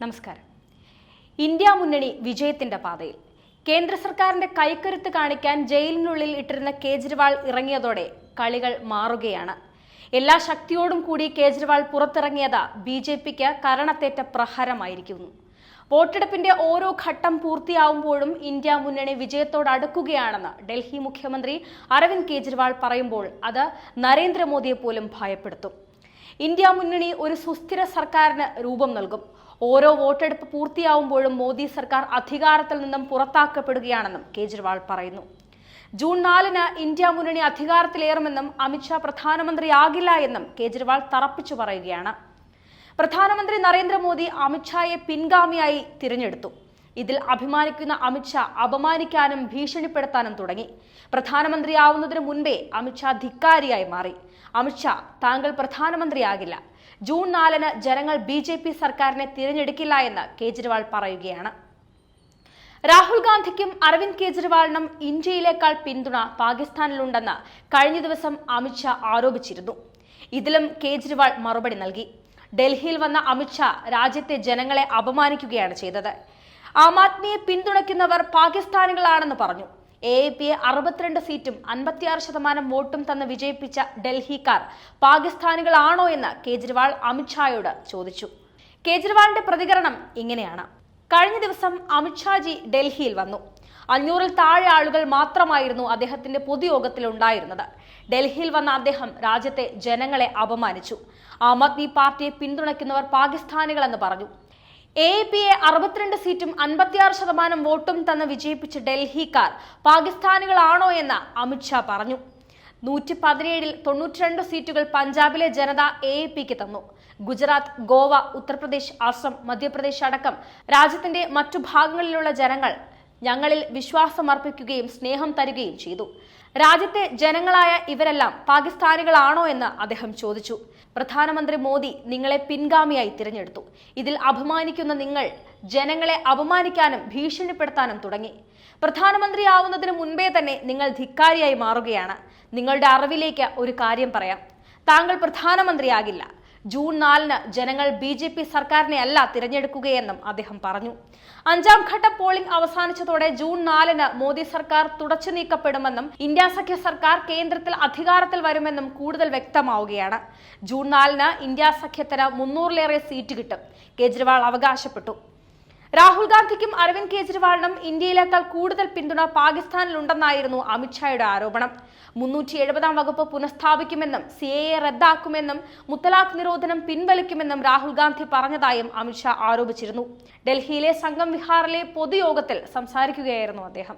നമസ്കാരം. ഇന്ത്യ മുന്നണി വിജയത്തിന്റെ പാതയിൽ. കേന്ദ്ര സർക്കാരിന്റെ കൈക്കരുത്ത് കാണിക്കാൻ ജയിലിനുള്ളിൽ ഇട്ടിരുന്ന കേജ്രിവാൾ ഇറങ്ങിയതോടെ കളികൾ മാറുകയാണ്. എല്ലാ ശക്തിയോടും കൂടി കേജ്രിവാൾ പുറത്തിറങ്ങിയത് BJPക്ക് കരണത്തേറ്റ പ്രഹരമായിരിക്കുന്നു. വോട്ടെടുപ്പിന്റെ ഓരോ ഘട്ടം പൂർത്തിയാവുമ്പോഴും ഇന്ത്യ മുന്നണി വിജയത്തോടടുക്കുകയാണെന്ന് ഡൽഹി മുഖ്യമന്ത്രി അരവിന്ദ് കേജ്രിവാൾ പറയുമ്പോൾ അത് നരേന്ദ്രമോദിയെ പോലും ഭയപ്പെടുത്തും. ഇന്ത്യ മുന്നണി ഒരു സുസ്ഥിര സർക്കാരിന് രൂപം നൽകും. ഓരോ വോട്ടെടുപ്പ് പൂർത്തിയാവുമ്പോഴും മോദി സർക്കാർ അധികാരത്തിൽ നിന്നും പുറത്താക്കപ്പെടുകയാണെന്നും കേജ്രിവാൾ പറയുന്നു. ജൂൺ 4-ന് ഇന്ത്യ മുന്നണി അധികാരത്തിലേറുമെന്നും അമിത്ഷാ പ്രധാനമന്ത്രിയാകില്ല എന്നും കേജ്രിവാൾ തറപ്പിച്ചു പറയുകയാണ്. പ്രധാനമന്ത്രി നരേന്ദ്രമോദി അമിത്ഷായെ പിൻഗാമിയായി തിരഞ്ഞെടുത്തു. ഇതിൽ അഭിമാനിക്കുന്ന അമിത്ഷാ അപമാനിക്കാനും ഭീഷണിപ്പെടുത്താനും തുടങ്ങി. പ്രധാനമന്ത്രിയാവുന്നതിന് മുൻപേ അമിത്ഷാ ധിക്കാരിയായി മാറി. അമിത്ഷാ, താങ്കൾ പ്രധാനമന്ത്രിയാകില്ല. ജൂൺ 4-ന് ജനങ്ങൾ BJP സർക്കാരിനെ തിരഞ്ഞെടുക്കില്ല എന്ന് കേജ്രിവാൾ പറയുകയാണ്. രാഹുൽ ഗാന്ധിക്കും അരവിന്ദ് കേജ്രിവാളിനും ഇന്ത്യയിലേക്കാൾ പിന്തുണ പാകിസ്ഥാനിലുണ്ടെന്ന് കഴിഞ്ഞ ദിവസം അമിത്ഷാ ആരോപിച്ചിരുന്നു. ഇതിലും കേജ്രിവാൾ മറുപടി നൽകി. ഡൽഹിയിൽ വന്ന അമിത്ഷാ രാജ്യത്തെ ജനങ്ങളെ അപമാനിക്കുകയാണ് ചെയ്തത്. ആം ആദ്മിയെ പിന്തുണയ്ക്കുന്നവർ പാകിസ്ഥാനികളാണെന്ന് പറഞ്ഞു. AAPയെ 62 സീറ്റും 56% വോട്ടും തന്ന് വിജയിപ്പിച്ച ഡൽഹിക്കാർ പാകിസ്ഥാനികളാണോ എന്ന് കേജ്രിവാൾ അമിത്ഷായോട് ചോദിച്ചു. കേജ്രിവാളിന്റെ പ്രതികരണം ഇങ്ങനെയാണ്. കഴിഞ്ഞ ദിവസം അമിത്ഷാജി ഡൽഹിയിൽ വന്നു. 500-ൽ താഴെ ആളുകൾ മാത്രമായിരുന്നു അദ്ദേഹത്തിന്റെ പൊതുയോഗത്തിൽ ഉണ്ടായിരുന്നത്. ഡൽഹിയിൽ വന്ന അദ്ദേഹം രാജ്യത്തെ ജനങ്ങളെ അപമാനിച്ചു. ആം ആദ്മി പാർട്ടിയെ പിന്തുണയ്ക്കുന്നവർ പാകിസ്ഥാനികളെന്ന് പറഞ്ഞു. AAPയെ 62 സീറ്റും 56% വോട്ടും തന്ന് വിജയിപ്പിച്ച ഡൽഹിക്കാർ പാകിസ്ഥാനികളാണോ എന്ന് അമിത്ഷാ പറഞ്ഞു. 117-ൽ 92 സീറ്റുകൾ പഞ്ചാബിലെ ജനത AAPക്ക് തന്നു. ഗുജറാത്ത്, ഗോവ, ഉത്തർപ്രദേശ്, അസം, മധ്യപ്രദേശ് അടക്കം രാജ്യത്തിന്റെ മറ്റു ഭാഗങ്ങളിലുള്ള ജനങ്ങൾ ഞങ്ങളിൽ വിശ്വാസമർപ്പിക്കുകയും സ്നേഹം തരികയും ചെയ്തു. രാജ്യത്തെ ജനങ്ങളായ ഇവരെല്ലാം പാകിസ്ഥാനികളാണോ എന്ന് അദ്ദേഹം ചോദിച്ചു. പ്രധാനമന്ത്രി മോദി നിങ്ങളെ പിൻഗാമിയായി തിരഞ്ഞെടുത്തു. ഇതിൽ അഭിമാനിക്കുന്ന നിങ്ങൾ ജനങ്ങളെ അപമാനിക്കാനും ഭീഷണിപ്പെടുത്താനും തുടങ്ങി. പ്രധാനമന്ത്രിയാവുന്നതിന് മുൻപേ തന്നെ നിങ്ങൾ ധിക്കാരിയായി മാറുകയാണ്. നിങ്ങളുടെ അറിവിലേക്ക് ഒരു കാര്യം പറയാം. താങ്കൾ പ്രധാനമന്ത്രിയാകില്ല. ജൂൺ 4-ന് ജനങ്ങൾ BJP സർക്കാരിനെ അല്ല തിരഞ്ഞെടുക്കുകയെന്നും അദ്ദേഹം പറഞ്ഞു. 5-ാം ഘട്ട പോളിംഗ് അവസാനിച്ചതോടെ ജൂൺ 4-ന് മോദി സർക്കാർ തുടച്ചു നീക്കപ്പെടുമെന്നും ഇന്ത്യ സഖ്യ സർക്കാർ കേന്ദ്രത്തിൽ അധികാരത്തിൽ വരുമെന്നും കൂടുതൽ വ്യക്തമാവുകയാണ്. ജൂൺ 4-ന് ഇന്ത്യ സഖ്യത്തിന് 300-ലേറെ സീറ്റ് കിട്ടും, കേജ്രിവാൾ അവകാശപ്പെട്ടു. രാഹുൽ ഗാന്ധിക്കും അരവിന്ദ് കേജ്രിവാളിനും ഇന്ത്യയിലേക്കാൾ കൂടുതൽ പിന്തുണ പാകിസ്ഥാനിലുണ്ടെന്നായിരുന്നു അമിത്ഷായുടെ ആരോപണം. 370-ാം വകുപ്പ് പുനഃസ്ഥാപിക്കുമെന്നും CAA റദ്ദാക്കുമെന്നും മുത്തലാഖ് നിരോധനം പിൻവലിക്കുമെന്നും രാഹുൽ ഗാന്ധി പറഞ്ഞതായും അമിത്ഷാ ആരോപിച്ചിരുന്നു. ഡൽഹിയിലെ സംഗം വിഹാറിലെ പൊതുയോഗത്തിൽ സംസാരിക്കുകയായിരുന്നു അദ്ദേഹം.